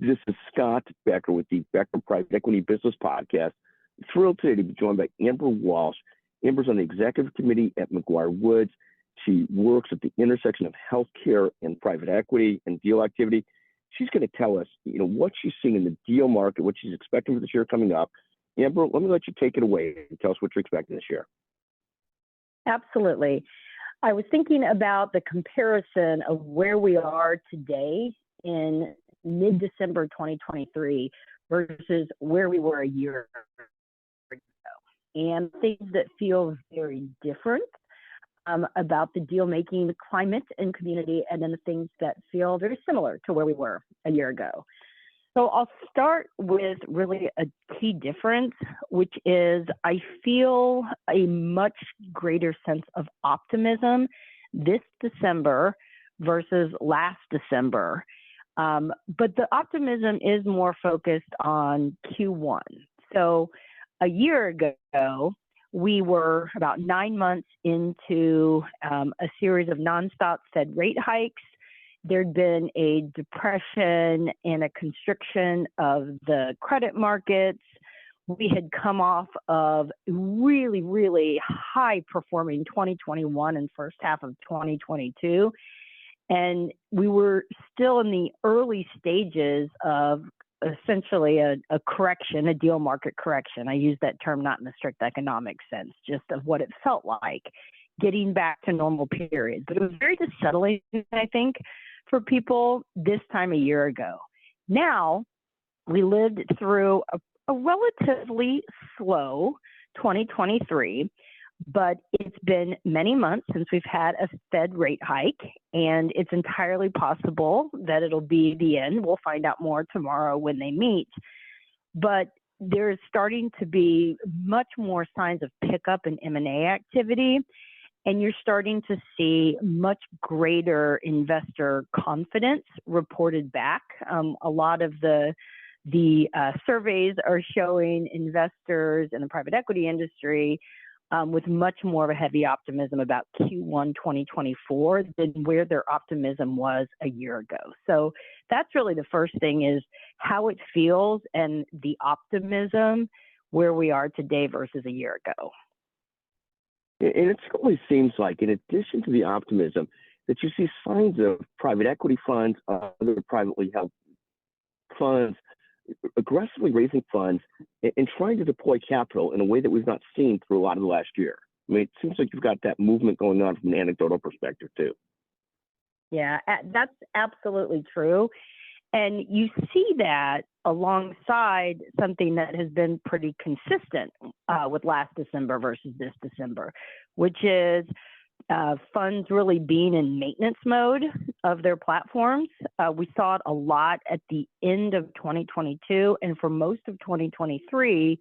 This is Scott Becker with the Becker Private Equity Business Podcast. Thrilled today to be joined by Amber Walsh. Amber's on the executive committee at McGuireWoods. She works at the intersection of healthcare and private equity and deal activity. She's going to tell us, what she's seeing in the deal market, what she's expecting for this year coming up. Amber, let me let you take it away and tell us what you're expecting this year. Absolutely. I was thinking about the comparison of where we are today in mid-December 2023 versus where we were a year ago, and things that feel very different about the deal-making climate and community, and then the things that feel very similar to where we were a year ago. So I'll start with really a key difference, which is I feel a much greater sense of optimism this December versus last December. But the optimism is more focused on Q1. So a year ago, we were about 9 months into a series of nonstop Fed rate hikes. There'd been a depression and a constriction of the credit markets. We had come off of really, really high-performing 2021 and first half of 2022. And we were still in the early stages of essentially a correction, a deal market correction. I use that term not in the strict economic sense, just of what it felt like, getting back to normal periods. But it was very unsettling, I think, for people this time a year ago. Now, we lived through a relatively slow 2023, but it's been many months since we've had a Fed rate hike, and it's entirely possible that it'll be the end. We'll find out more tomorrow when they meet. But there's starting to be much more signs of pickup in M&A activity, and you're starting to see much greater investor confidence reported back. A lot of the surveys are showing investors in the private equity industry with much more of a heavy optimism about Q1 2024 than where their optimism was a year ago. So that's really the first thing, is how it feels and the optimism where we are today versus a year ago. And it certainly seems like, in addition to the optimism, that you see signs of private equity funds, other privately held funds, aggressively raising funds and trying to deploy capital in a way that we've not seen through a lot of the last year. I mean, it seems like you've got that movement going on from an anecdotal perspective, too. Yeah, that's absolutely true. And you see that alongside something that has been pretty consistent with last December versus this December, which is funds really being in maintenance mode of their platforms. We saw it a lot at the end of 2022, and for most of 2023,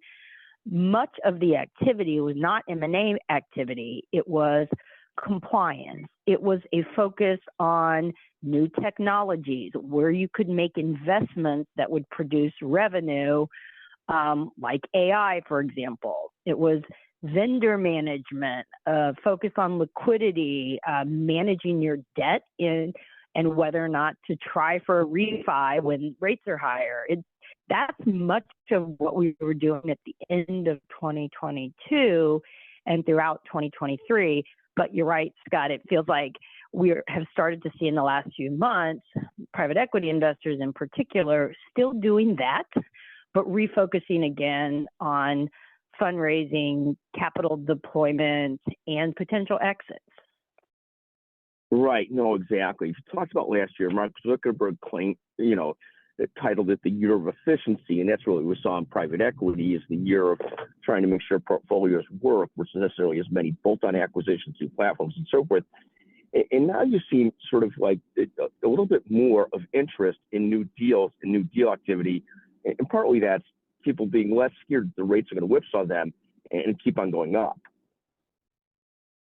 much of the activity was not M&A activity. It was compliance. It was a focus on new technologies where you could make investments that would produce revenue, like AI, for example. It was vendor management, focus on liquidity, managing your debt and whether or not to try for a refi when rates are higher. That's much of what we were doing at the end of 2022 and throughout 2023. But you're right, Scott, it feels like we have started to see in the last few months, private equity investors in particular, still doing that, but refocusing again on fundraising, capital deployment, and potential exits. Right. No, exactly. You talked about last year, Mark Zuckerberg claimed, titled it the year of efficiency, and that's really what we saw in private equity, is the year of trying to make sure portfolios work versus necessarily as many bolt-on acquisitions through platforms and so forth. And now you see sort of like a little bit more of interest in new deals and new deal activity, and partly that's people being less scared that the rates are going to whipsaw them and keep on going up.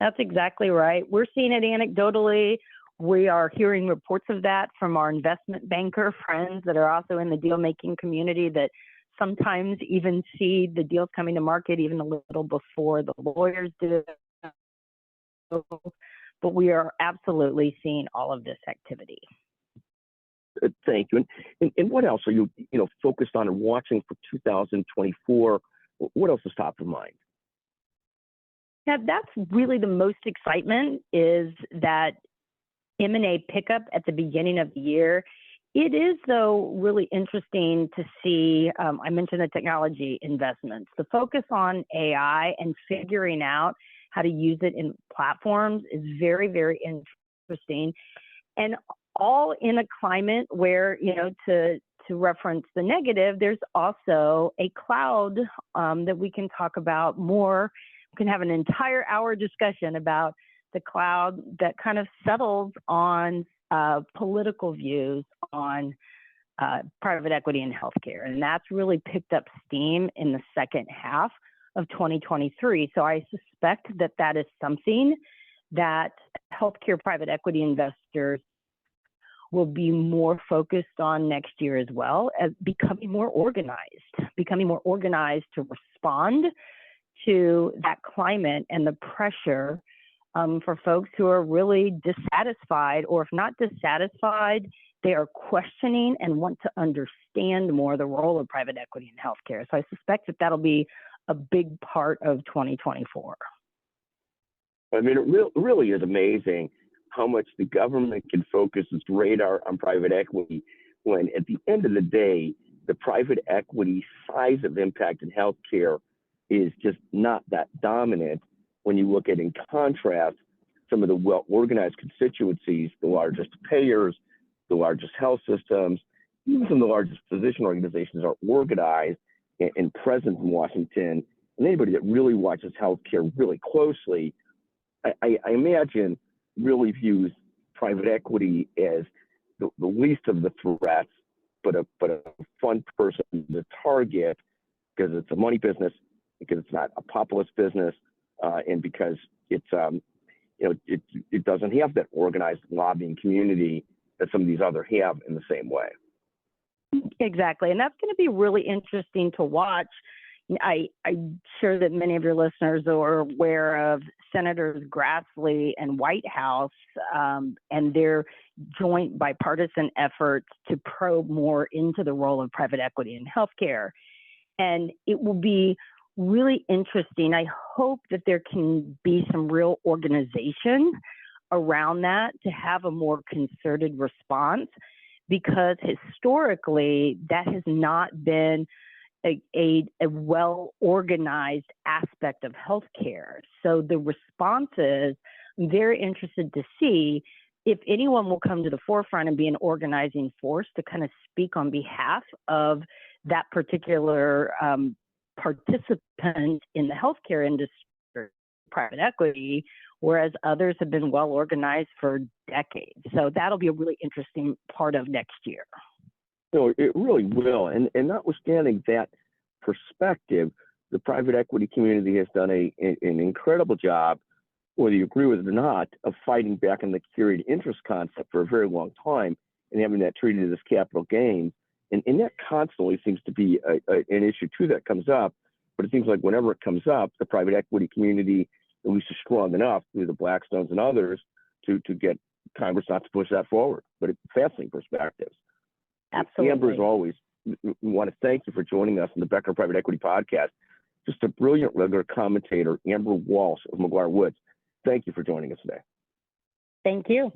That's exactly right. We're seeing it anecdotally. We are hearing reports of that from our investment banker friends that are also in the deal-making community, that sometimes even see the deals coming to market even a little before the lawyers do. But we are absolutely seeing all of this activity. Thank you. And what else are you, focused on and watching for 2024? What else is top of mind? Yeah, that's really the most excitement, is that M&A pickup at the beginning of the year. It is, though, really interesting to see, I mentioned the technology investments. The focus on AI and figuring out how to use it in platforms is very, very interesting. And all in a climate where, to reference the negative, there's also a cloud that we can talk about more. We can have an entire hour discussion about the cloud that kind of settles on political views on private equity and healthcare. And that's really picked up steam in the second half of 2023. So I suspect that that is something that healthcare private equity investors will be more focused on next year as well, as becoming more organized to respond to that climate and the pressure for folks who are really dissatisfied, or if not dissatisfied, they are questioning and want to understand more the role of private equity in healthcare. So I suspect that that'll be a big part of 2024. I mean, it really is amazing how much the government can focus its radar on private equity, when at the end of the day, the private equity size of impact in healthcare is just not that dominant. When you look at, in contrast, some of the well-organized constituencies, the largest payers, the largest health systems, even some of the largest physician organizations are organized and present in Washington. And anybody that really watches healthcare really closely, I imagine, really views private equity as the least of the threats, but a fun person to target, because it's a money business, because it's not a populist business, and because it's it doesn't have that organized lobbying community that some of these other have in the same way. Exactly, and that's going to be really interesting to watch. I'm sure that many of your listeners are aware of Senators Grassley and Whitehouse and their joint bipartisan efforts to probe more into the role of private equity in healthcare. And it will be really interesting. I hope that there can be some real organization around that to have a more concerted response, because historically that has not been a well-organized aspect of healthcare. So the responses, I'm very interested to see if anyone will come to the forefront and be an organizing force to kind of speak on behalf of that particular participant in the healthcare industry, private equity, whereas others have been well organized for decades. So that'll be a really interesting part of next year. No, it really will. And notwithstanding that perspective, the private equity community has done an incredible job, whether you agree with it or not, of fighting back on the carried interest concept for a very long time and having that treated as capital gains. And that constantly seems to be an issue, too, that comes up. But it seems like whenever it comes up, the private equity community, at least, is strong enough through the Blackstones and others to get Congress not to push that forward. But it's fascinating perspectives. Absolutely. Amber, as always, we want to thank you for joining us on the Becker Private Equity Podcast. Just a brilliant regular commentator, Amber Walsh of McGuireWoods. Thank you for joining us today. Thank you.